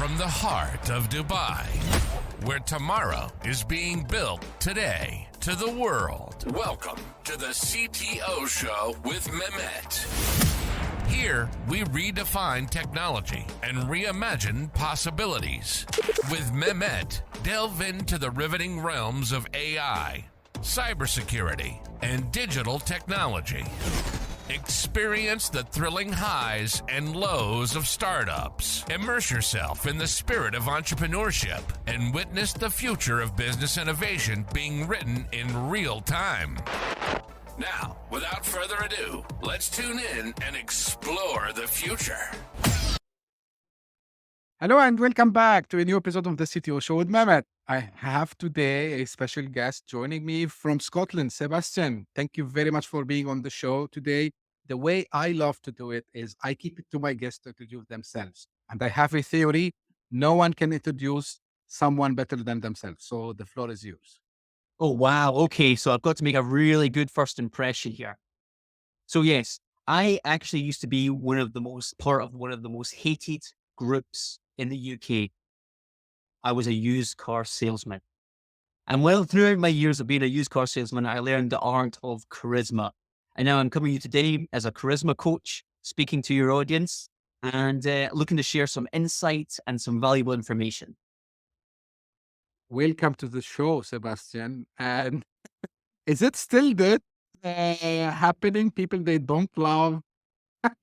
from the heart of Dubai, where tomorrow is being built today, to the world. Welcome to the CTO Show with Mehmet. Here, we redefine technology and reimagine possibilities. With Mehmet, delve into the riveting realms of AI, cybersecurity, and digital technology. Experience the thrilling highs and lows of startups. Immerse yourself in the spirit of entrepreneurship and witness the future of business innovation being written in real time. Now, without further ado, let's tune in and explore the future. Hello and welcome back to a new episode of the CTO Show with Mehmet. I have today a special guest joining me from Scotland, Sebastian. Thank you very much for being on the show today. The way I love to do it is I keep it to my guests to introduce themselves. And I have a theory, no one can introduce someone better than themselves. So the floor is yours. Oh, wow. Okay. So I've got to make a really good first impression here. So yes, I actually used to be part of one of the most hated groups in the UK. I was a used car salesman. And well, throughout my years of being a used car salesman, I learned the art of charisma. And now I'm coming to you today as a charisma coach, speaking to your audience and looking to share some insights and some valuable information. Welcome to the show, Sebastian. And is it still that happening? People, they don't love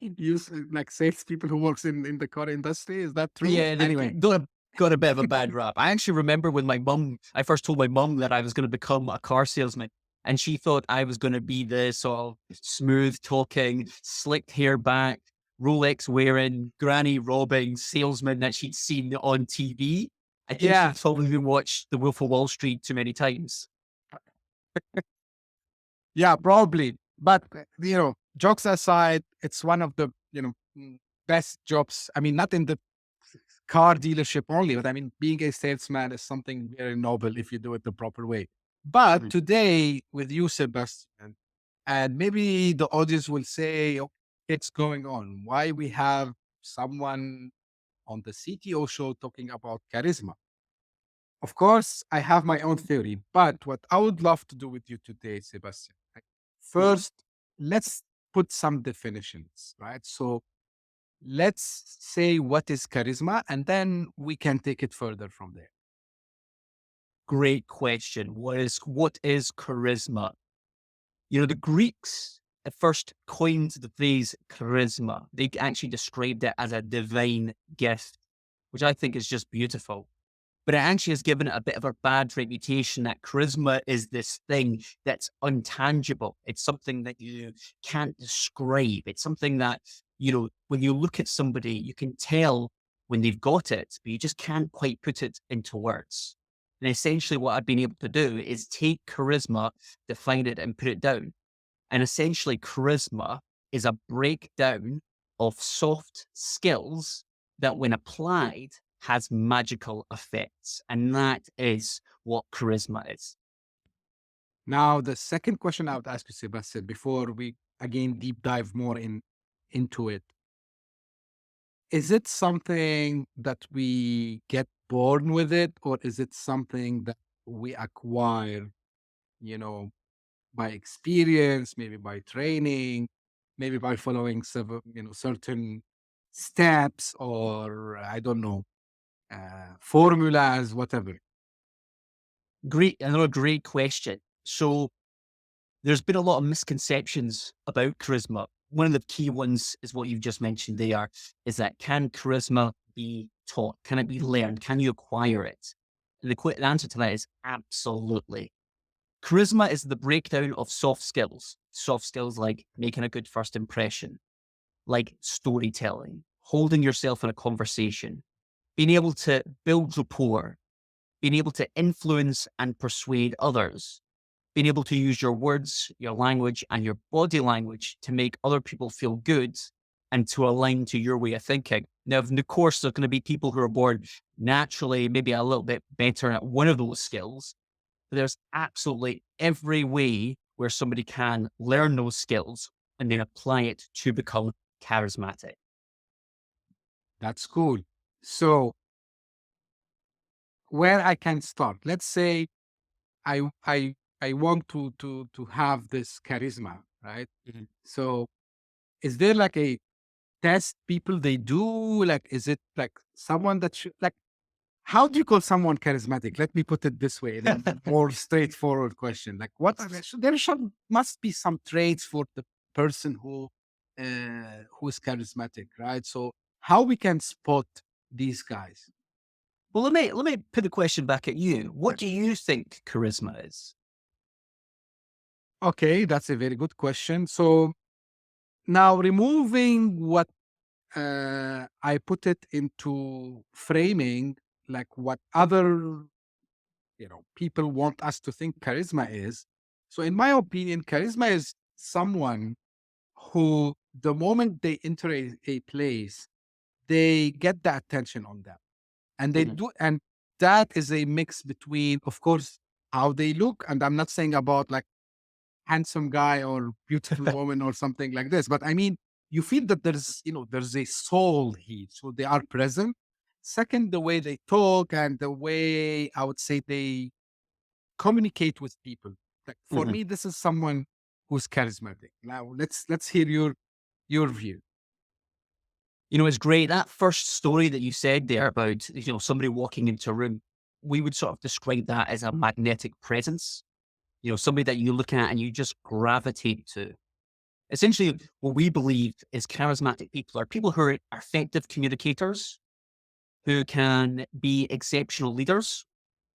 use like salespeople who works in the car industry. Is that true? Yeah, Anyway, got a bit of a bad rap. I actually remember when I first told my mum that I was going to become a car salesman. And she thought I was going to be the sort of smooth talking, slicked hair back, Rolex wearing, granny robbing salesman that she'd seen on TV. I think she'd probably watched The Wolf of Wall Street too many times. Yeah, probably. But, jokes aside, it's one of the, best jobs. I mean, not in the car dealership only, but I mean, being a salesman is something very noble if you do it the proper way. But today with you, Sebastian, and maybe the audience will say, okay, what's going on? Why we have someone on the CTO show talking about charisma? Of course, I have my own theory, but what I would love to do with you today, Sebastian, first, let's put some definitions, right? So let's say what is charisma, and then we can take it further from there. Great question. What is charisma? The Greeks at first coined the phrase charisma. They actually described it as a divine gift, which I think is just beautiful. But it actually has given it a bit of a bad reputation that charisma is this thing that's untangible. It's something that you can't describe. It's something that, when you look at somebody, you can tell when they've got it, but you just can't quite put it into words. And essentially what I've been able to do is take charisma, define it and put it down. And essentially charisma is a breakdown of soft skills that when applied has magical effects. And that is what charisma is. Now, the second question I would ask you, Sebastian, before we again deep dive more into it, is it something that we get born with it, or is it something that we acquire, by experience, maybe by training, maybe by following several, certain steps, or I don't know, formulas, whatever? Another great question. So there's been a lot of misconceptions about charisma. One of the key ones is what you've just mentioned there, is that can charisma be taught? Can it be learned? Can you acquire it? And the answer to that is absolutely. Charisma is the breakdown of soft skills like making a good first impression, like storytelling, holding yourself in a conversation, being able to build rapport, being able to influence and persuade others, being able to use your words, your language, and your body language to make other people feel good and to align to your way of thinking. Now, of course, there's going to be people who are born naturally, maybe a little bit better at one of those skills, but there's absolutely every way where somebody can learn those skills and then apply it to become charismatic. That's cool. So where I can start. Let's say I I I want to have this charisma, right? Mhm. So is there like a test people they do? Like, is it like someone that should like? How do you call someone charismatic? Let me put it this way, in a more straightforward question. Like, what are there should must be some traits for the person who is charismatic, right? So, how we can spot these guys? Well, let me put the question back at you. What do you think charisma is? Okay, that's a very good question. So now removing what I put it into framing, like what other people want us to think charisma is. So in my opinion, charisma is someone who the moment they enter a place, they get the attention on them. And they Mhm. do, and that is a mix between, of course, how they look. And I'm not saying about like handsome guy or beautiful woman or something like this, but I mean, you feel that there's a soul here. So they are present. Second, the way they talk and the way I would say they communicate with people. Like for Mhm. me, this is someone who's charismatic. Now let's hear your view. It's great. That first story that you said there about, somebody walking into a room, we would sort of describe that as a magnetic presence. Somebody that you look at and you just gravitate to. Essentially, what we believe is charismatic people are people who are effective communicators, who can be exceptional leaders,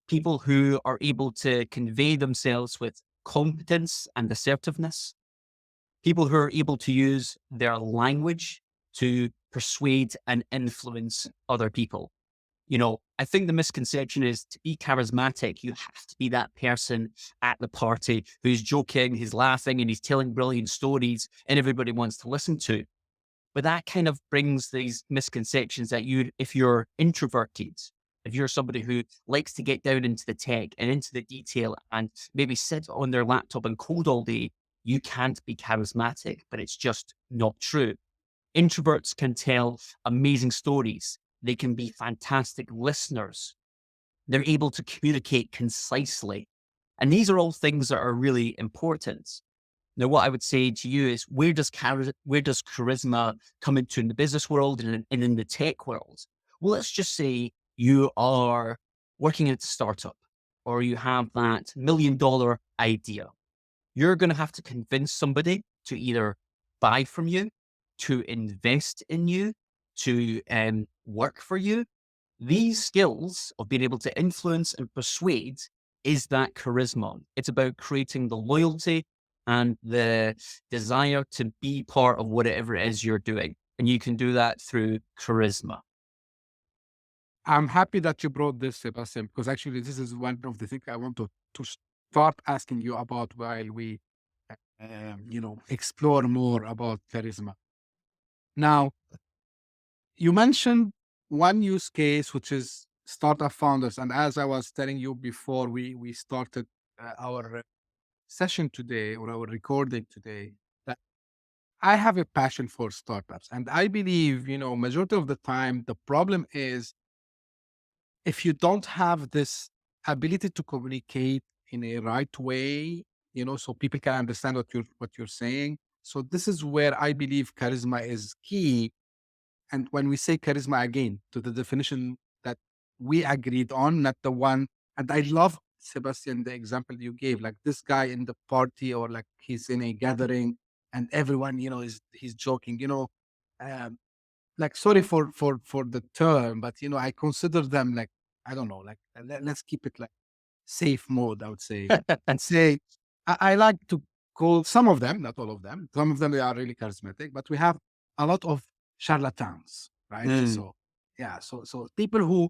people who are able to convey themselves with competence and assertiveness, people who are able to use their language to persuade and influence other people. I think the misconception is to be charismatic, you have to be that person at the party who's joking, he's laughing, and he's telling brilliant stories, and everybody wants to listen to. But that kind of brings these misconceptions that if you're introverted, if you're somebody who likes to get down into the tech and into the detail and maybe sit on their laptop and code all day, you can't be charismatic, but it's just not true. Introverts can tell amazing stories. They can be fantastic listeners. They're able to communicate concisely. And these are all things that are really important. Now, what I would say to you is where does charisma come into in the business world and in the tech world? Well, let's just say you are working at a startup or you have that $1 million idea. You're going to have to convince somebody to either buy from you, to invest in you, to work for you. These skills of being able to influence and persuade is that charisma. It's about creating the loyalty and the desire to be part of whatever it is you're doing. And you can do that through charisma. I'm happy that you brought this, Sebastian, because actually this is one of the things I want to start asking you about while we explore more about charisma. Now, you mentioned one use case, which is startup founders. And as I was telling you before we started our session today or our recording today, that I have a passion for startups. And I believe, majority of the time, the problem is if you don't have this ability to communicate in a right way, so people can understand what you're saying. So this is where I believe charisma is key. And when we say charisma again, to the definition that we agreed on, not the one. And I love, Sebastian, the example you gave, like this guy in the party or like he's in a gathering and everyone, he's joking, um, like sorry for the term, but I consider them like, I don't know, like let's keep it like safe mode, I would say. And say, I like to call some of them, not all of them, some of them they are really charismatic, but we have a lot of charlatans, right? Mm. So yeah, so people who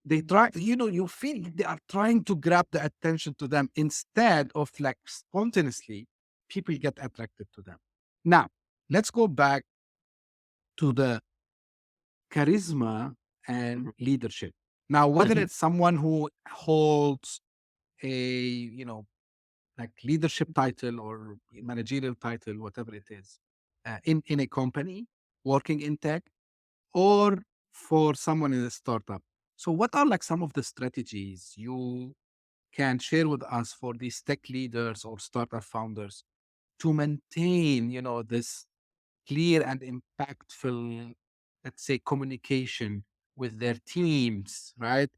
they try, you feel they are trying to grab the attention to them instead of like spontaneously people get attracted to them. Now, let's go back to the charisma and leadership. Now, whether Mhm. it's someone who holds a, like leadership title or managerial title, whatever it is, in a company working in tech, or for someone in a startup. So what are like some of the strategies you can share with us for these tech leaders or startup founders to maintain, this clear and impactful, let's say, communication with their teams, right?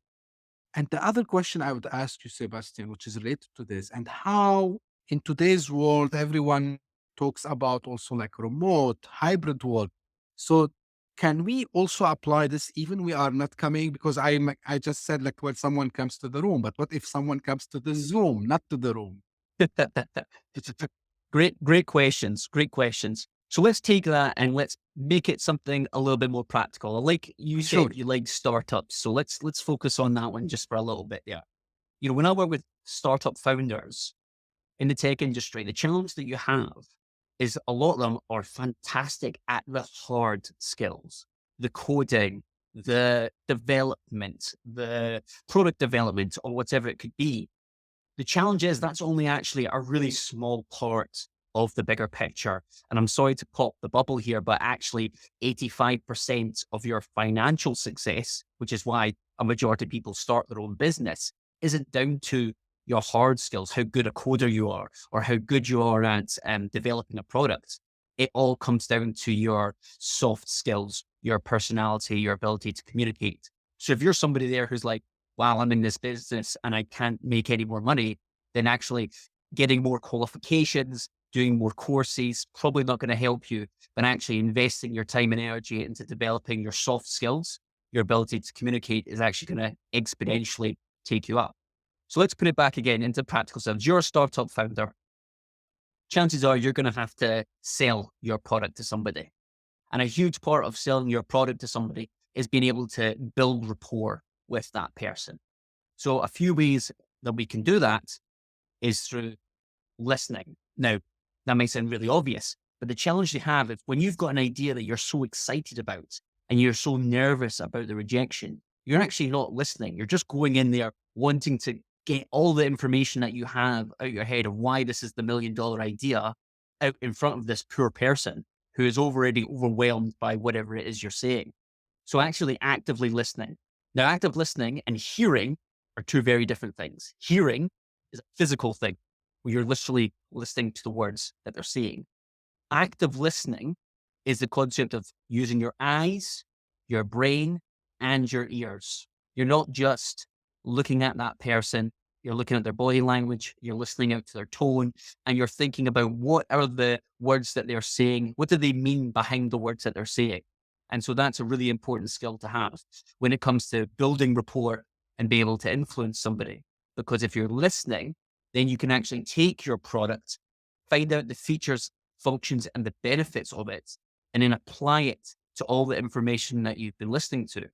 And the other question I would ask you, Sebastian, which is related to this, and how in today's world, everyone talks about also like remote, hybrid work. So can we also apply this even we are not coming? Because I just said like when someone comes to the room, but what if someone comes to the Zoom, not to the room? Great questions. Great questions. So let's take that and let's make it something a little bit more practical. Like you Sure. said, you like startups. So let's focus on that one just for a little bit. Yeah. When I work with startup founders in the tech industry, the challenge that you have is a lot of them are fantastic at the hard skills, the coding, the development, the product development, or whatever it could be. The challenge is that's only actually a really small part of the bigger picture. And I'm sorry to pop the bubble here, but actually 85% of your financial success, which is why a majority of people start their own business, isn't down to your hard skills, how good a coder you are, or how good you are at developing a product. It all comes down to your soft skills, your personality, your ability to communicate. So if you're somebody there who's like, wow, I'm in this business and I can't make any more money, then actually getting more qualifications, doing more courses, probably not going to help you, but actually investing your time and energy into developing your soft skills, your ability to communicate is actually going to exponentially take you up. So let's put it back again into practical terms. You're a startup founder. Chances are you're going to have to sell your product to somebody. And a huge part of selling your product to somebody is being able to build rapport with that person. So a few ways that we can do that is through listening. Now, that may sound really obvious, but the challenge you have is when you've got an idea that you're so excited about and you're so nervous about the rejection, you're actually not listening. You're just going in there wanting to get all the information that you have out your head of why this is the $1 million idea out in front of this poor person who is already overwhelmed by whatever it is you're saying. So actually actively listening. Now, active listening and hearing are two very different things. Hearing is a physical thing where you're literally listening to the words that they're saying. Active listening is the concept of using your eyes, your brain, and your ears. You're not just looking at that person, you're looking at their body language, you're listening out to their tone, and you're thinking about what are the words that they're saying? What do they mean behind the words that they're saying? And so that's a really important skill to have when it comes to building rapport and be able to influence somebody. Because if you're listening, then you can actually take your product, find out the features, functions, and the benefits of it, and then apply it to all the information that you've been listening to.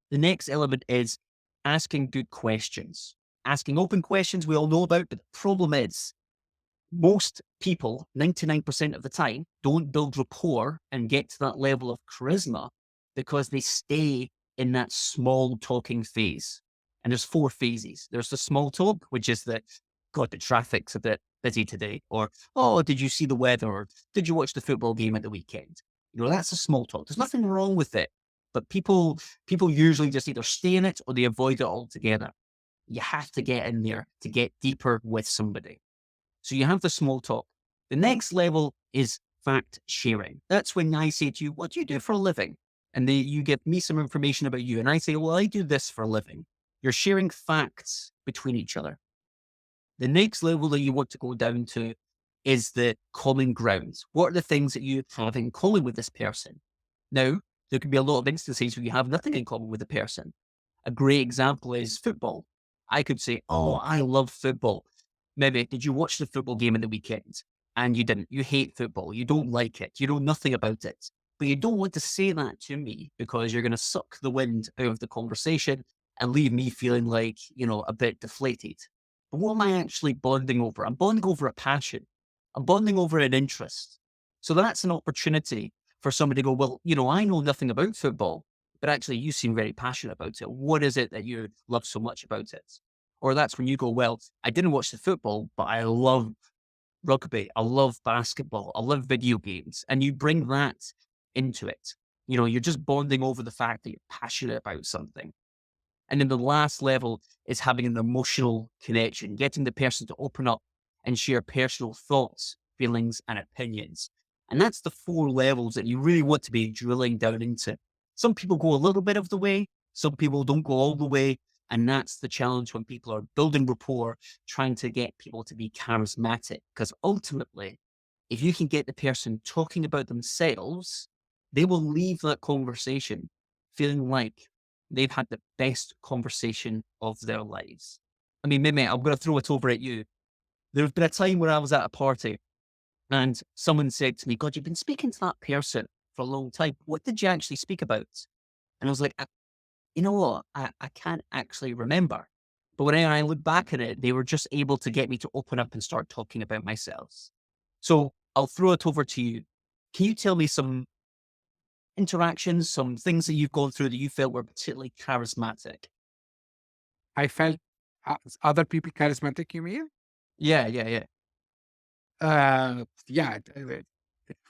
The next element is asking good questions. Asking open questions we all know about, but the problem is most people, 99% of the time, don't build rapport and get to that level of charisma because they stay in that small talking phase. And there's 4 phases. There's the small talk, which is that, God, the traffic's a bit busy today. Or, oh, did you see the weather? Or did you watch the football game at the weekend? That's a small talk. There's nothing wrong with it. But people usually just either stay in it or they avoid it altogether. You have to get in there to get deeper with somebody. So you have the small talk. The next level is fact sharing. That's when I say to you, what do you do for a living? And you give me some information about you. And I say, well, I do this for a living. You're sharing facts between each other. The next level that you want to go down to is the common grounds. What are the things that you have in common with this person? Now, there could be a lot of instances where you have nothing in common with the person. A great example is football. I could say, oh, I love football. Maybe, did you watch the football game in the weekend? And you didn't. You hate football. You don't like it. You know nothing about it. But you don't want to say that to me because you're going to suck the wind out of the conversation and leave me feeling like, a bit deflated. But what am I actually bonding over? I'm bonding over a passion. I'm bonding over an interest. So that's an opportunity for somebody to go, well, I know nothing about football, but actually you seem very passionate about it. What is it that you love so much about it? Or that's when you go, well, I didn't watch the football, but I love rugby. I love basketball. I love video games. And you bring that into it. You're just bonding over the fact that you're passionate about something. And then the last level is having an emotional connection, getting the person to open up and share personal thoughts, feelings, and opinions. And that's the 4 levels that you really want to be drilling down into. Some people go a little bit of the way, some people don't go all the way. And that's the challenge when people are building rapport, trying to get people to be charismatic. Because ultimately, if you can get the person talking about themselves, they will leave that conversation feeling like they've had the best conversation of their lives. I mean, Mimi, I'm going to throw it over at you. There's been a time where I was at a party and someone said to me, God, you've been speaking to that person for a long time. What did you actually speak about? And I was like, you know what? I can't actually remember. But when I look back at it, they were just able to get me to open up and start talking about myself. So I'll throw it over to you. Can you tell me some interactions, some things that you've gone through that you felt were particularly charismatic? I felt other people charismatic, you mean? Yeah, yeah, yeah. Yeah.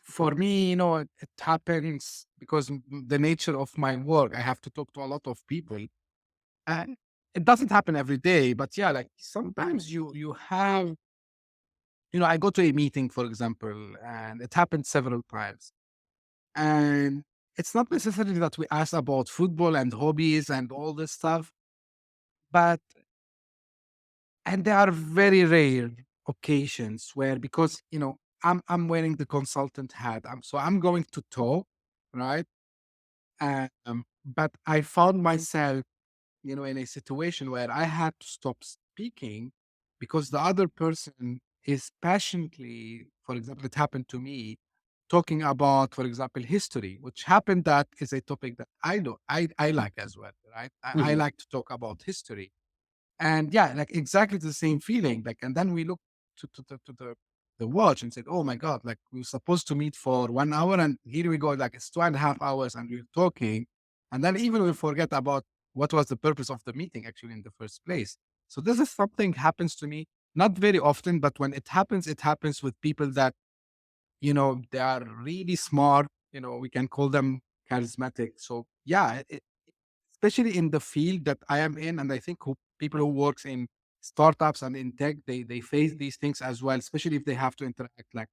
For me, it happens because the nature of my work, I have to talk to a lot of people. And it doesn't happen every day, but yeah, like sometimes you have, I go to a meeting, for example, and it happened several times. And it's not necessarily that we ask about football and hobbies and all this stuff, but and there are very rare occasions where because I'm wearing the consultant hat, so I'm going to talk, right? But I found myself, in a situation where I had to stop speaking because the other person is passionately, for example, it happened to me, talking about, for example, history, which happened that is a topic that I know I like as well, right? I Mhm. like to talk about history. And yeah, like exactly the same feeling. Like, and then we looked to the watch and said, "Oh my god! Like we were supposed to meet for 1 hour, and here we go. Like it's 2.5 hours, and we're talking, and then even we forget about what was the purpose of the meeting actually in the first place." So this is something happens to me not very often, but when it happens with people that they are really smart. We can call them charismatic. So yeah, especially in the field that I am in. And I think people who works in startups and in tech, they face these things as well, especially if they have to interact like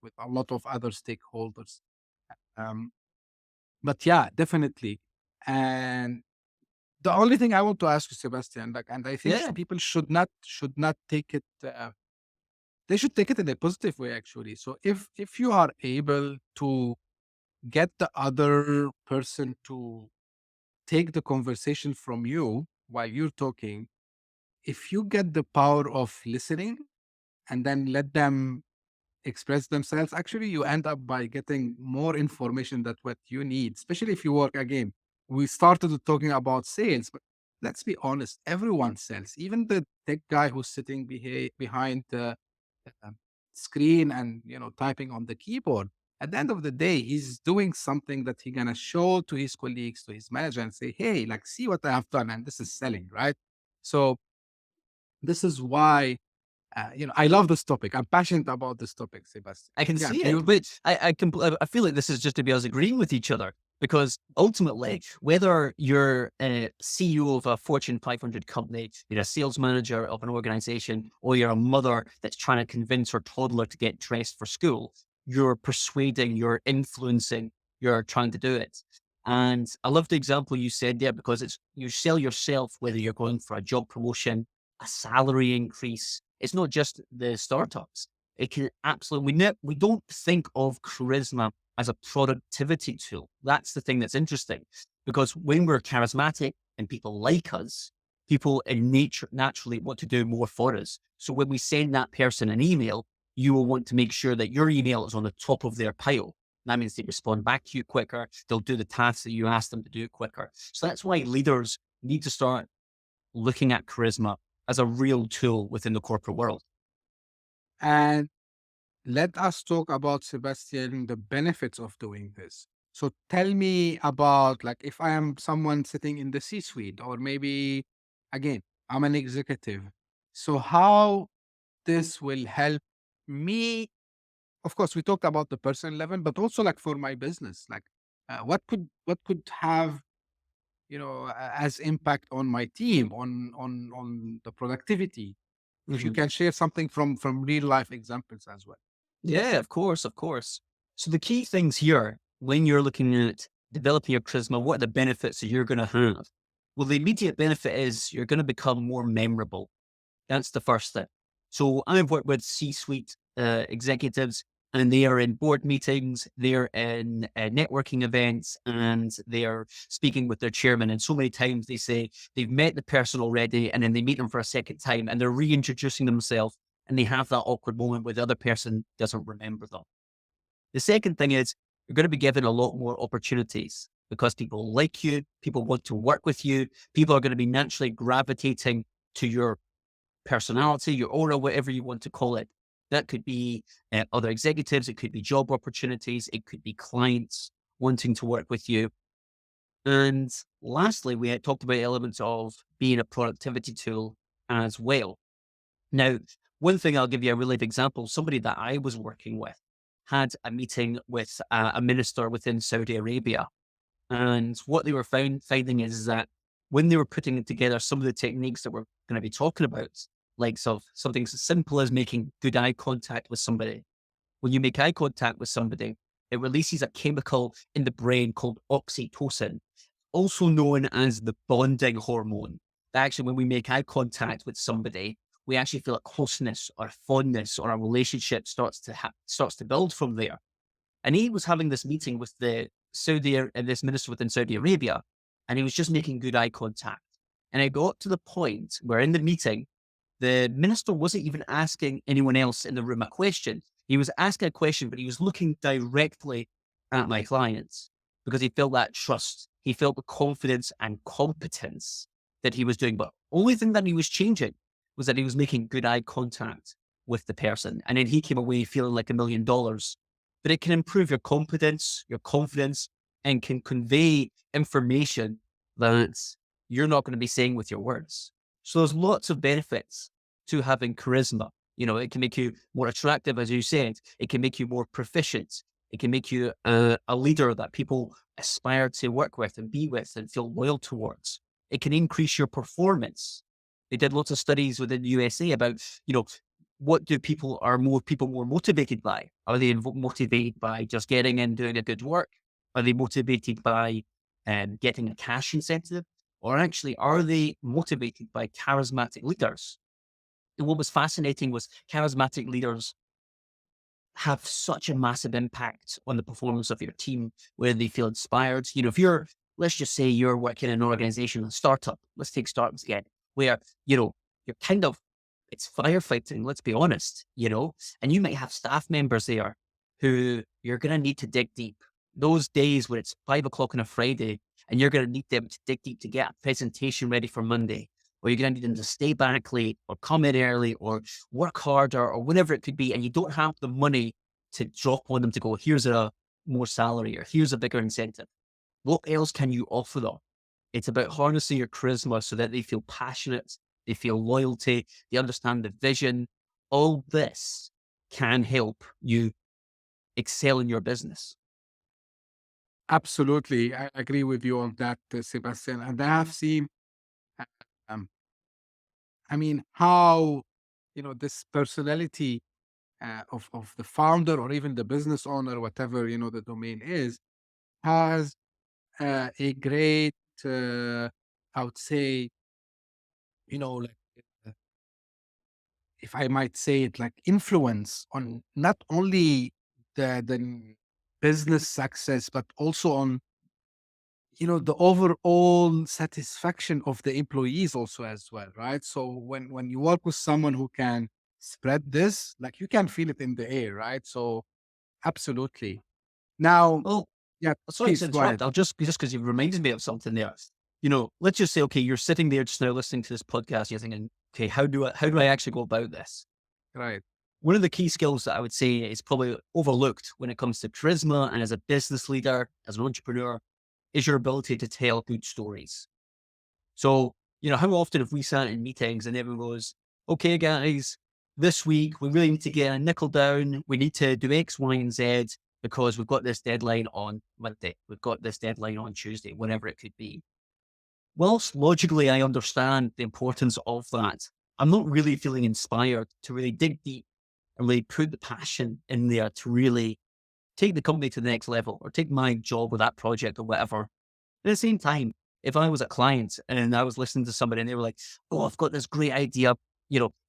with a lot of other stakeholders. Um, but yeah, definitely. And the only thing I want to ask you, Sebastian, like, and I think Yeah. people should not take it. They should take it in a positive way, actually. So if you are able to get the other person to take the conversation from you while you're talking, if you get the power of listening and then let them express themselves, actually you end up by getting more information than what you need, especially if you work again. We started talking about sales, but let's be honest, everyone sells, even the tech guy who's sitting behind the um, screen and typing on the keyboard. At the end of the day, he's doing something that he's gonna show to his colleagues, to his manager, and say, "Hey, like, see what I have done," and this is selling, right? So this is why I love this topic. I'm passionate about this topic, Sebastian. I can Yeah, see it, you. but I feel like this is just to be us agreeing with each other because ultimately, whether you're a CEO of a Fortune 500 company, you're a sales manager of an organization, or you're a mother that's trying to convince her toddler to get dressed for school, you're persuading, you're influencing, you're trying to do it. And I love the example you said there because it's you sell yourself whether you're going for a job promotion, a salary increase. It's not just the startups. It can absolutely, we don't think of charisma as a productivity tool. That's the thing that's interesting because when we're charismatic and people like us, people in nature naturally want to do more for us. So when we send that person an email, you will want to make sure that your email is on the top of their pile. That means they respond back to you quicker. They'll do the tasks that you ask them to do quicker. So that's why leaders need to start looking at charisma as a real tool within the corporate world. And let us talk about, Sebastian, the benefits of doing this. So tell me about, like, if I am someone sitting in the C-suite, or maybe again I'm an executive. So how this will help me. Of course, we talked about the personal level, but also like for my business, like what could have as impact on my team, on the productivity. If you Mhm. can share something from real life examples as well. Yeah, of course, of course. So the key things here, when you're looking at developing your charisma, what are the benefits that you're going to have? Well, the immediate benefit is you're going to become more memorable. That's the first thing. So I've worked with C-suite executives, and they are in board meetings, they're in networking events, and they are speaking with their chairman. And so many times they say they've met the person already, and then they meet them for a second time, and they're reintroducing themselves, and they have that awkward moment where the other person doesn't remember them. The second thing is you're going to be given a lot more opportunities because people like you, people want to work with you, people are going to be naturally gravitating to your personality, your aura, whatever you want to call it. That could be other executives, it could be job opportunities, it could be clients wanting to work with you. And lastly, we had talked about elements of being a productivity tool as well. Now, one thing I'll give you a real life example, somebody that I was working with had a meeting with a minister within Saudi Arabia. And what they were finding is that when they were putting together some of the techniques that we're going to be talking about, like something as simple as making good eye contact with somebody. When you make eye contact with somebody, it releases a chemical in the brain called oxytocin, also known as the bonding hormone. That actually, when we make eye contact with somebody, we actually feel a closeness or a fondness or a relationship starts to build from there. And he was having this meeting with this minister within Saudi Arabia, and he was just making good eye contact. And it got to the point where in the meeting, the minister wasn't even asking anyone else in the room a question. He was asking a question, but he was looking directly at my clients because he felt that trust. He felt the confidence and competence that he was doing. But only thing that he was changing was that he was making good eye contact with the person. And then he came away feeling like $1,000,000. But it can improve your competence, your confidence, and can convey information that you're not going to be saying with your words. So there's lots of benefits to having charisma. It can make you more attractive, as you said. It can make you more proficient. It can make you a leader that people aspire to work with and be with and feel loyal towards. It can increase your performance. They did lots of studies within the USA about, what do people more motivated by? Are they motivated by just getting in, doing a good work? Are they motivated by getting a cash incentive? Or actually, are they motivated by charismatic leaders? And what was fascinating was charismatic leaders have such a massive impact on the performance of your team, where they feel inspired. Let's just say you're working in an organization, a startup. Let's take startups again, where, you're kind of, it's firefighting, let's be honest, and you might have staff members there who you're going to need to dig deep. Those days when it's 5 o'clock on a Friday and you're going to need them to dig deep to get a presentation ready for Monday, or you're going to need them to stay back late or come in early or work harder or whatever it could be. And you don't have the money to drop on them to go, here's a more salary or here's a bigger incentive. What else can you offer them? It's about harnessing your charisma so that they feel passionate, they feel loyalty, they understand the vision. All this can help you excel in your business. Absolutely, I agree with you on that, Sebastian. And I have seen, uh, um, how this personality of the founder or even the business owner, whatever the domain is, has a great, I would say, like, uh, if I might say it, like influence on not only the business success, but also on the overall satisfaction of the employees also as well, right? So when you work with someone who can spread this, like you can feel it in the air, right? So absolutely. Now, Well, yeah, sorry to please go ahead. interrupt. I'll just because you reminded me of something there. Let's just say, okay, you're sitting there just now listening to this podcast, you're thinking, okay, how do I actually go about this? Right. One of the key skills that I would say is probably overlooked when it comes to charisma and as a business leader, as an entrepreneur, is your ability to tell good stories. So, how often have we sat in meetings and everyone goes, okay, guys, this week we really need to get a nickel down. We need to do X, Y, and Z because we've got this deadline on Monday. We've got this deadline on Tuesday, whatever it could be. whilst logically I understand the importance of that, I'm not really feeling inspired to really dig deep and really put the passion in there to really take the company to the next level or take my job or that project or whatever. At the same time, if I was a client and I was listening to somebody and they were like, oh, I've got this great idea,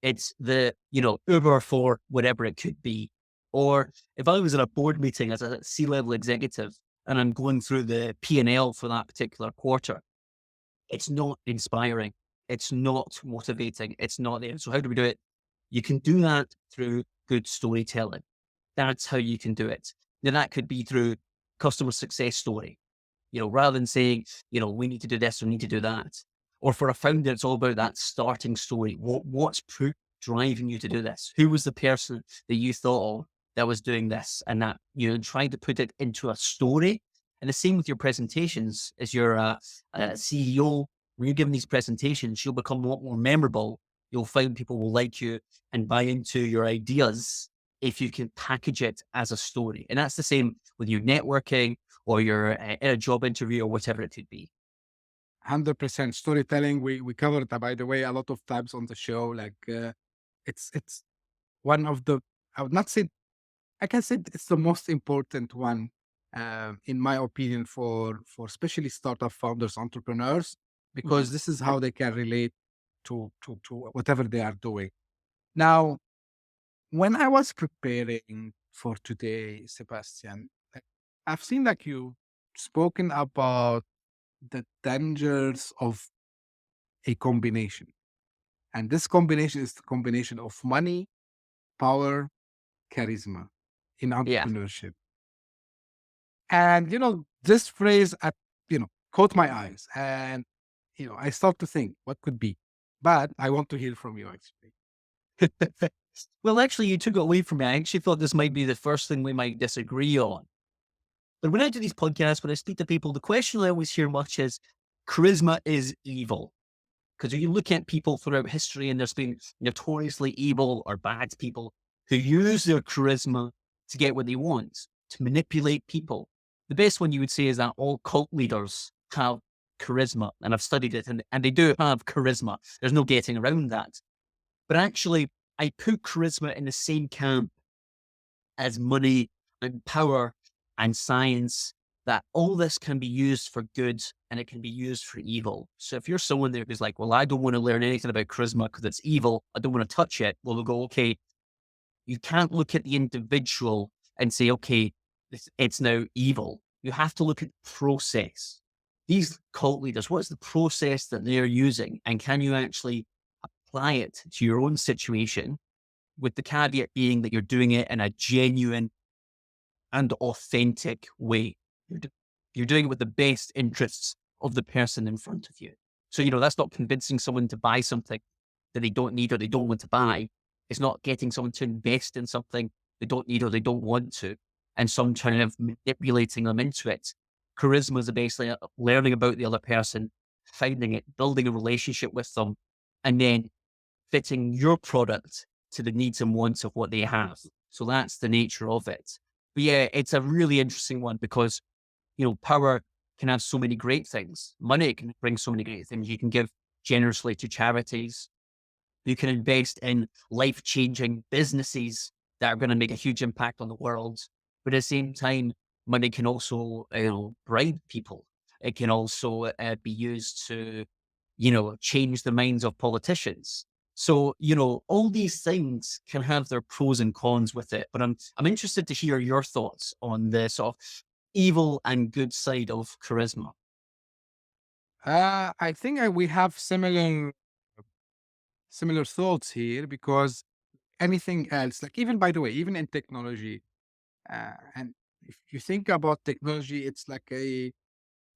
it's the, Uber for whatever it could be. Or if I was in a board meeting as a C-level executive and I'm going through the P&L for that particular quarter, it's not inspiring. It's not motivating. It's not there. So how do we do it? You can do that through good storytelling. That's how you can do it. Now that could be through customer success story, rather than saying, we need to do this or need to do that. Or for a founder, it's all about that starting story. What's driving you to do this? Who was the person that you thought of that was doing this and that, trying to put it into a story. And the same with your presentations. As you're a CEO, when you're giving these presentations, you'll become a lot more memorable. You'll find people will like you and buy into your ideas if you can package it as a story. And that's the same with your networking or your in a job interview or whatever it could be. 100% storytelling. We covered that, by the way, a lot of times on the show. Like it's one of the, I would not say, I can say it's the most important one, in my opinion, for especially startup founders, entrepreneurs, because this is how they can relate to whatever they are doing. Now, when I was preparing for today, Sebastian, like, I've seen like you spoken about the dangers of a combination. And this combination is the combination of money, power, charisma in Yeah. entrepreneurship. And, this phrase, caught my eyes. And, I start to think what could be. But I want to hear from you, actually. Well, actually, you took it away from me. I actually thought this might be the first thing we might disagree on. But when I do these podcasts, when I speak to people, the question I always hear much is charisma is evil. Because you look at people throughout history and there's been notoriously evil or bad people who use their charisma to get what they want, to manipulate people. The best one you would say is that all cult leaders have charisma. And I've studied it and they do have charisma. There's no getting around that. But actually, I put charisma in the same camp as money and power and science, that all this can be used for good and it can be used for evil. So if you're someone there who's like, well, I don't want to learn anything about charisma because it's evil, I don't want to touch it. Well, we'll go, okay, you can't look at the individual and say, okay, it's now evil. You have to look at the process. These cult leaders, what's the process that they're using? And can you actually apply it to your own situation, with the caveat being that you're doing it in a genuine and authentic way. You're doing it with the best interests of the person in front of you. So, that's not convincing someone to buy something that they don't need or they don't want to buy. It's not getting someone to invest in something they don't need or they don't want to, and some kind of manipulating them into it. Charisma is basically learning about the other person, finding it, building a relationship with them, and then fitting your product to the needs and wants of what they have. So that's the nature of it. But yeah, it's a really interesting one because, power can have so many great things. Money can bring so many great things. You can give generously to charities. You can invest in life-changing businesses that are going to make a huge impact on the world. But at the same time, money can also, bribe people. It can also be used to, change the minds of politicians. So, all these things can have their pros and cons with it. But I'm interested to hear your thoughts on the sort of evil and good side of charisma. I think we have similar thoughts here, because anything else, like, even, by the way, even in technology, and if you think about technology, it's like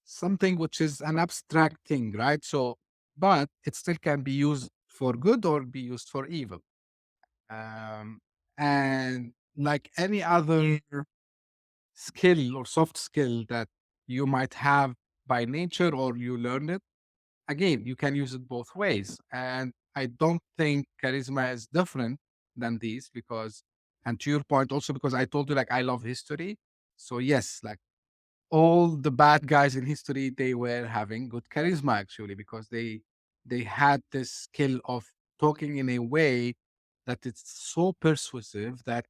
something which is an abstract thing, right? So, but it still can be used for good or be used for evil. Um, and like any other skill or soft skill that you might have by nature or you learn it, again, you can use it both ways. And I don't think charisma is different than these, because, and to your point also, because I told you, like, I love history. So yes, like, all the bad guys in history, they were having good charisma actually, because they had this skill of talking in a way that it's so persuasive that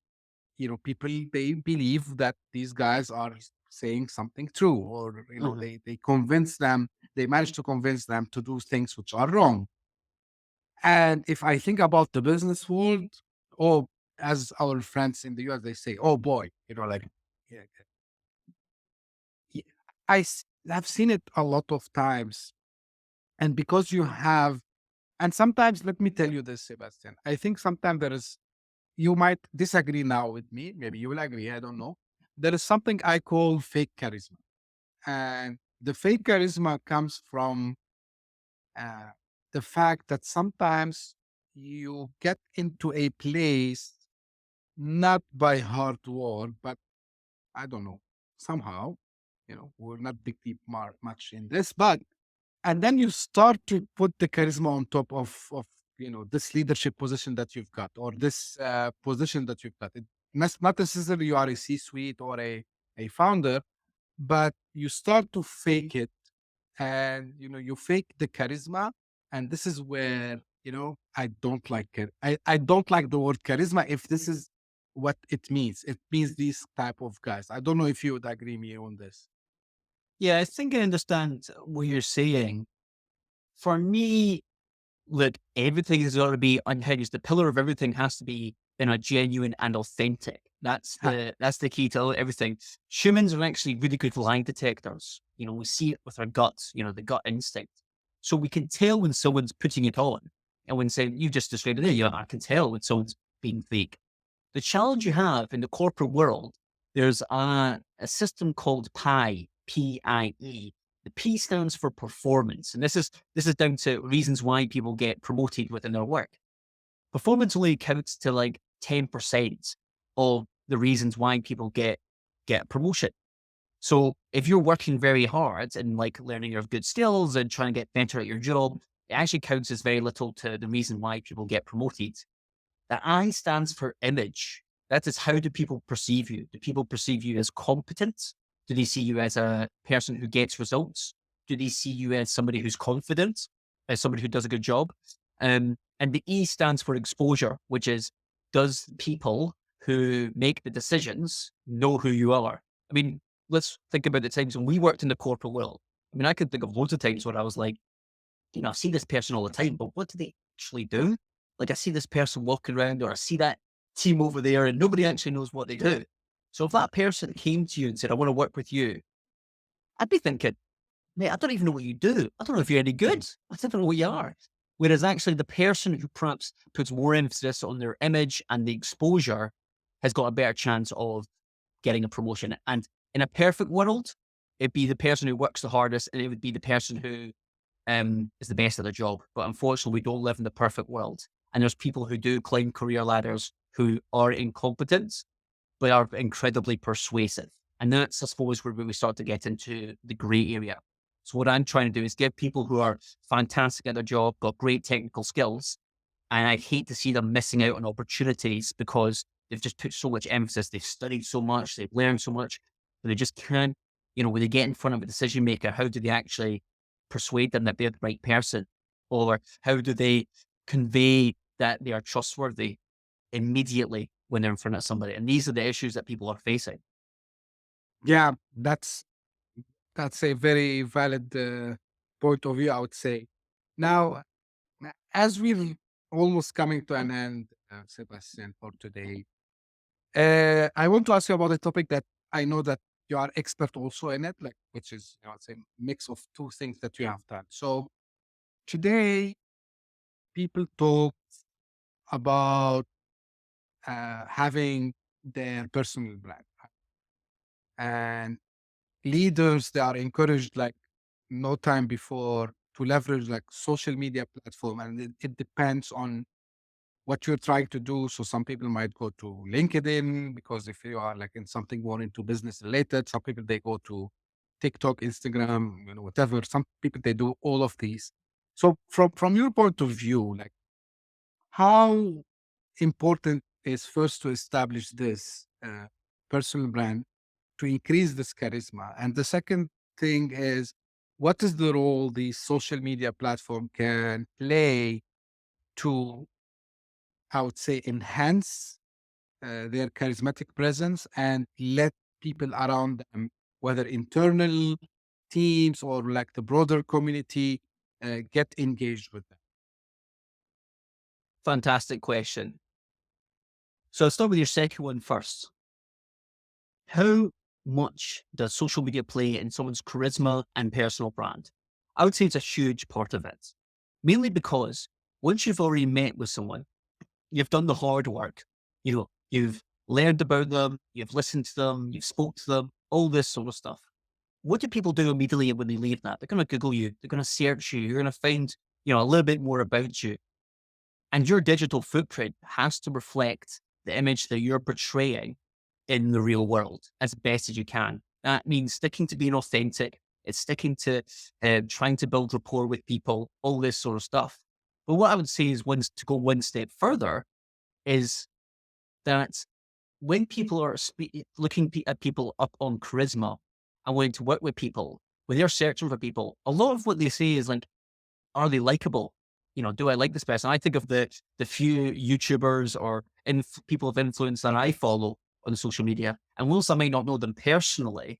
people, they believe that these guys are saying something true, or Mhm. they convince them, they manage to convince them to do things which are wrong. And if I think about the business world, or as our friends in the US, they say, oh boy, like, yeah, yeah, I've seen it a lot of times. And because you have, and sometimes, let me tell you this, Sebastian, I think sometimes you might disagree now with me. Maybe you will agree. I don't know. There is something I call fake charisma. And the fake charisma comes from uh, the fact that sometimes you get into a place not by hard work, but I don't know, somehow, we'll not dig deep much in this, but and then you start to put the charisma on top of this leadership position that you've got, or this position that you've got. It must not necessarily you are a C-suite or a founder, but you start to fake it, and you fake the charisma. And this is where I don't like it. I don't like the word charisma if this is what it means. It means these type of guys. I don't know if you would agree me on this. Yeah, I think I understand what you're saying. For me, look, everything has got to be unhinged. The pillar of everything has to be genuine and authentic. That's the key to everything. Humans are actually really good lie detectors. We see it with our guts. The gut instinct. So we can tell when someone's putting it on, and when saying you just described it there, I can tell when someone's being fake. The challenge you have in the corporate world, there's a system called PIE, P-I-E. The P stands for performance. And this is down to reasons why people get promoted within their work. Performance only counts to like 10% of the reasons why people get promotion. So if you're working very hard and like learning your good skills and trying to get better at your job, it actually counts as very little to the reason why people get promoted. The I stands for image. That is, how do people perceive you? Do people perceive you as competent? Do they see you as a person who gets results? Do they see you as somebody who's confident, as somebody who does a good job? And the E stands for exposure, which is, does people who make the decisions know who you are? I mean, let's think about the times when we worked in the corporate world. I mean, I could think of loads of times where I was like, I see this person all the time, but what do they actually do? Like, I see this person walking around, or I see that team over there, and nobody actually knows what they do. So if that person came to you and said, I want to work with you, I'd be thinking, mate, I don't even know what you do. I don't know if you're any good. I don't know what you are. Whereas actually the person who perhaps puts more emphasis on their image and the exposure has got a better chance of getting a promotion. And in a perfect world, it'd be the person who works the hardest, and it would be the person who is the best at the job. But unfortunately, we don't live in the perfect world. And there's people who do climb career ladders who are incompetent, but are incredibly persuasive. And that's, I suppose, where we start to get into the gray area. So what I'm trying to do is give people who are fantastic at their job, got great technical skills, and I hate to see them missing out on opportunities because they've just put so much emphasis, they've studied so much, they've learned so much, but they just can't, when they get in front of a decision maker, how do they actually persuade them that they're the right person? Or how do they convey that they are trustworthy immediately when they're in front of somebody? And these are the issues that people are facing. Yeah, that's a very valid point of view, I would say. Now, as we're almost coming to an end, Sebastian, for today, I want to ask you about a topic that I know that you are expert also in it, like, which is, it's a mix of two things that you have done. So today, people talk about having their personal brand, and leaders, they are encouraged like no time before to leverage like social media platform, and it depends on what you're trying to do. So some people might go to LinkedIn, because if you are like in something more into business related, some people, they go to TikTok, Instagram, whatever. Some people, they do all of these. So from your point of view, like, how important is first to establish this personal brand to increase this charisma? And the second thing is, what is the role the social media platform can play to, I would say, enhance their charismatic presence and let people around them, whether internal teams or like the broader community, get engaged with them? Fantastic question. So I'll start with your second one first. How much does social media play in someone's charisma and personal brand? I would say it's a huge part of it, mainly because once you've already met with someone, you've done the hard work. You've learned about them, you've listened to them, you've spoke to them, all this sort of stuff. What do people do immediately when they leave that? They're going to Google you. They're going to search you. You're going to find, a little bit more about you. And your digital footprint has to reflect the image that you're portraying in the real world as best as you can. That means sticking to being authentic. It's sticking to trying to build rapport with people, all this sort of stuff. But what I would say is to go one step further is that when people are looking at people up on charisma and wanting to work with people, when they're searching for people, a lot of what they say is like, are they likable? Do I like this person? I think of the few YouTubers or people of influence that I follow on social media. And whilst I might not know them personally,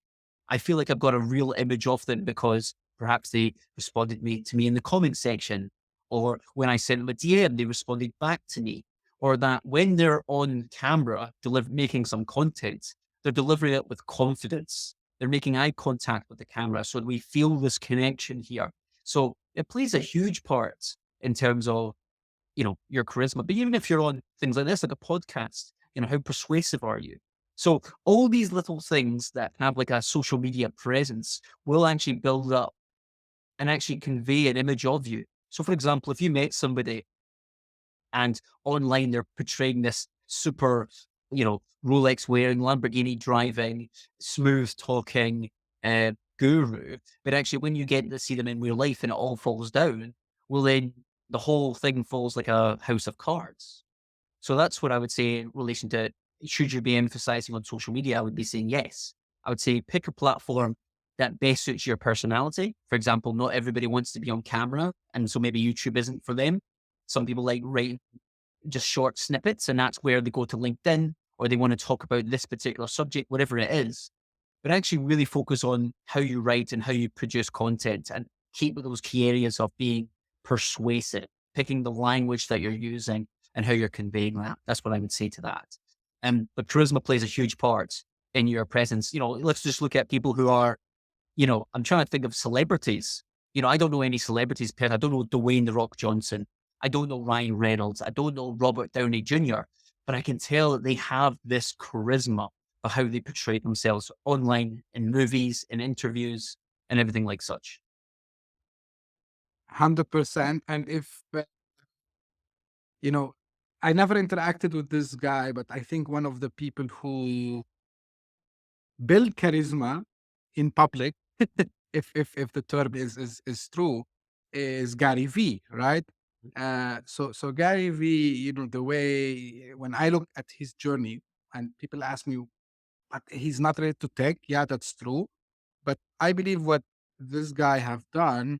I feel like I've got a real image of them because perhaps they responded to me in the comment section, or when I sent them a DM, they responded back to me, or that when they're on camera making some content, they're delivering it with confidence. They're making eye contact with the camera. So we feel this connection here. So it plays a huge part in terms of, your charisma. But even if you're on things like this, like a podcast, how persuasive are you? So all these little things that have like a social media presence will actually build up and actually convey an image of you. So for example, if you met somebody and online they're portraying this super, Rolex wearing, Lamborghini driving, smooth talking guru, but actually when you get to see them in real life and it all falls down, well then the whole thing falls like a house of cards. So that's what I would say in relation to, should you be emphasizing on social media? I would be saying yes. I would say pick a platform that best suits your personality. For example, not everybody wants to be on camera, and so maybe YouTube isn't for them. Some people like writing just short snippets, and that's where they go to LinkedIn, or they want to talk about this particular subject, whatever it is. But actually really focus on how you write and how you produce content, and keep with those key areas of being persuasive, picking the language that you're using and how you're conveying that. That's what I would say to that. But charisma plays a huge part in your presence. Let's just look at people who are, I'm trying to think of celebrities. I don't know any celebrities, Pet. I don't know Dwayne The Rock Johnson. I don't know Ryan Reynolds. I don't know Robert Downey Jr., but I can tell that they have this charisma of how they portray themselves online, in movies, in interviews, and everything like such. 100%. And if, I never interacted with this guy, but I think one of the people who build charisma in public, if the term is true, is Gary V, right? So Gary V, the way when I look at his journey and people ask me, but he's not ready to take. Yeah, that's true. But I believe what this guy have done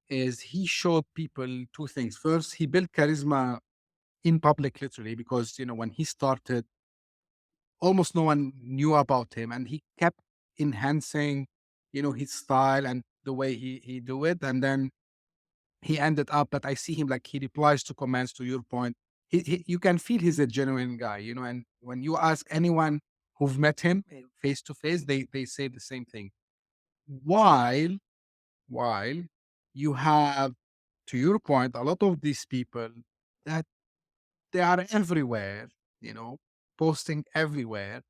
is he showed people two things. First, he built charisma in public, literally, because when he started, almost no one knew about him, and he kept enhancing, his style and the way he do it, and then he ended up that I see him like he replies to comments. To your point, you can feel he's a genuine guy, and when you ask anyone who've met him face to face, they say the same thing. While you have, to your point, a lot of these people that they are everywhere, posting everywhere.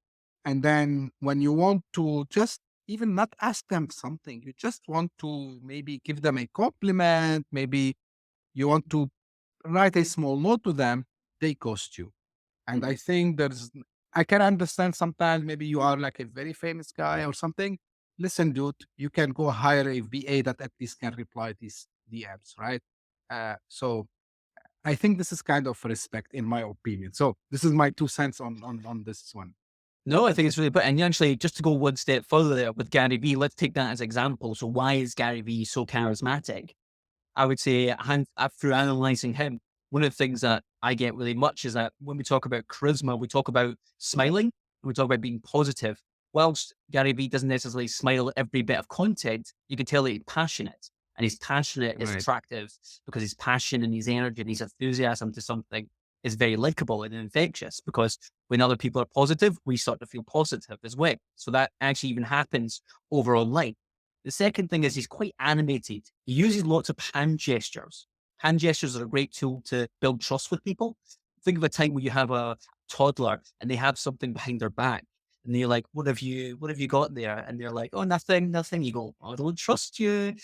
And then when you want to just even not ask them something, you just want to maybe give them a compliment, maybe you want to write a small note to them, they ghost you. And I think I can understand sometimes maybe you are like a very famous guy or something. Listen, dude, you can go hire a VA that at least can reply these DMs, right? So I think this is kind of respect, in my opinion. So this is my 2 cents on this one. No, I think it's really, but and actually, just to go one step further there with Gary Vee, let's take that as example. So why is Gary Vee so charismatic? I would say, through analyzing him, one of the things that I get really much is that when we talk about charisma, we talk about smiling, and we talk about being positive. Whilst Gary Vee doesn't necessarily smile at every bit of content, you can tell that he's passionate. And his passionate is Right. attractive because his passion and his energy and his enthusiasm to something is very likable and infectious, because when other people are positive, we start to feel positive as well. So that actually even happens over online. The second thing is he's quite animated. He uses lots of hand gestures. Hand gestures are a great tool to build trust with people. Think of a time where you have a toddler and they have something behind their back and they're like, what have you got there? And they're like, oh, nothing, nothing. You go, I don't trust you.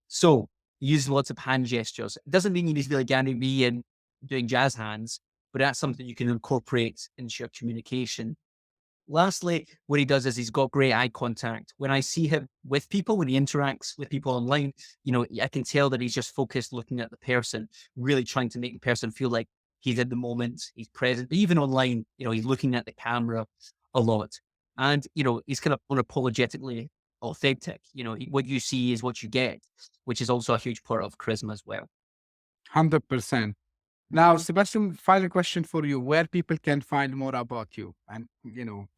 So he uses lots of hand gestures. It doesn't mean you need to be like Gary Vee and doing jazz hands, but that's something you can incorporate into your communication. Lastly, what he does is he's got great eye contact. When I see him with people, when he interacts with people online, I can tell that he's just focused looking at the person, really trying to make the person feel like he's in the moment, he's present. But even online, he's looking at the camera a lot. And, he's kind of unapologetically authentic. What you see is what you get, which is also a huge part of charisma as well. 100%. Now, Sebastian, final question for you: where people can find more about you and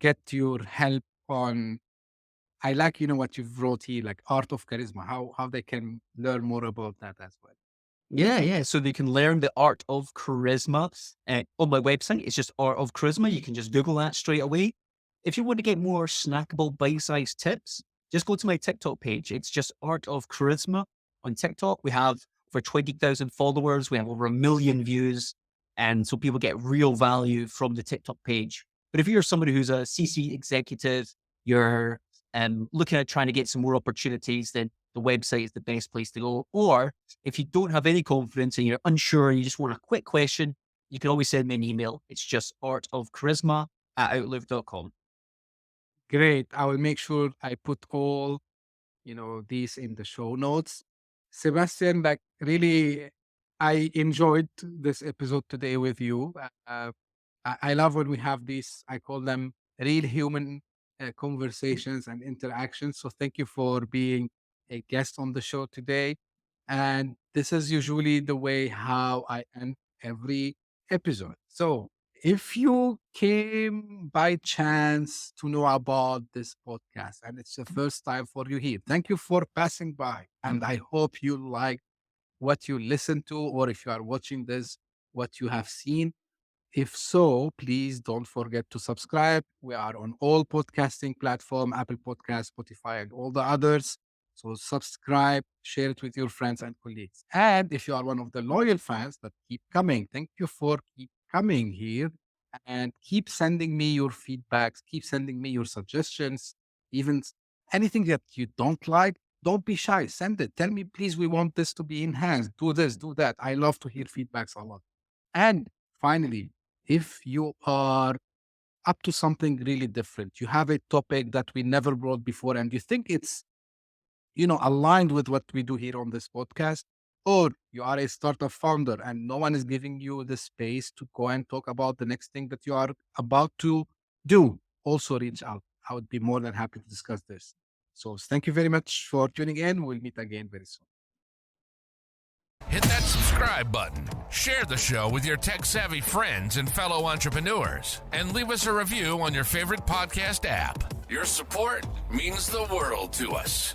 get your help on. I like what you've wrote here, like Art of Charisma. How they can learn more about that as well. Yeah. So they can learn the art of charisma on my website. It's just Art of Charisma. You can just Google that straight away. If you want to get more snackable, bite-sized tips, just go to my TikTok page. It's just Art of Charisma on TikTok. We have over 20,000 followers. We have over 1 million views. And so people get real value from the TikTok page. But if you're somebody who's a C-suite executive, you're looking at trying to get some more opportunities, then the website is the best place to go. Or if you don't have any confidence and you're unsure and you just want a quick question, you can always send me an email. It's just artofcharisma@outlook.com. Great. I will make sure I put all these in the show notes. Sebastian, like really, I enjoyed this episode today with you. I love when we have these, I call them real human conversations and interactions. So thank you for being a guest on the show today. And this is usually the way how I end every episode. So if you came by chance to know about this podcast and it's the first time for you here, thank you for passing by. And I hope you like what you listen to, or if you are watching this, what you have seen. If so, please don't forget to subscribe. We are on all podcasting platforms, Apple Podcasts, Spotify, and all the others. So subscribe, share it with your friends and colleagues. And if you are one of the loyal fans that keep coming, thank you for keep coming here and keep sending me your feedbacks, keep sending me your suggestions, even anything that you don't like. Don't be shy. Send it. Tell me, please, we want this to be enhanced. Do this, do that. I love to hear feedbacks a lot. And finally, if you are up to something really different, you have a topic that we never brought before, and you think it's, aligned with what we do here on this podcast, or you are a startup founder and no one is giving you the space to go and talk about the next thing that you are about to do, also reach out. I would be more than happy to discuss this. So thank you very much for tuning in. We'll meet again very soon. Hit that subscribe button, share the show with your tech-savvy friends and fellow entrepreneurs, and leave us a review on your favorite podcast app. Your support means the world to us.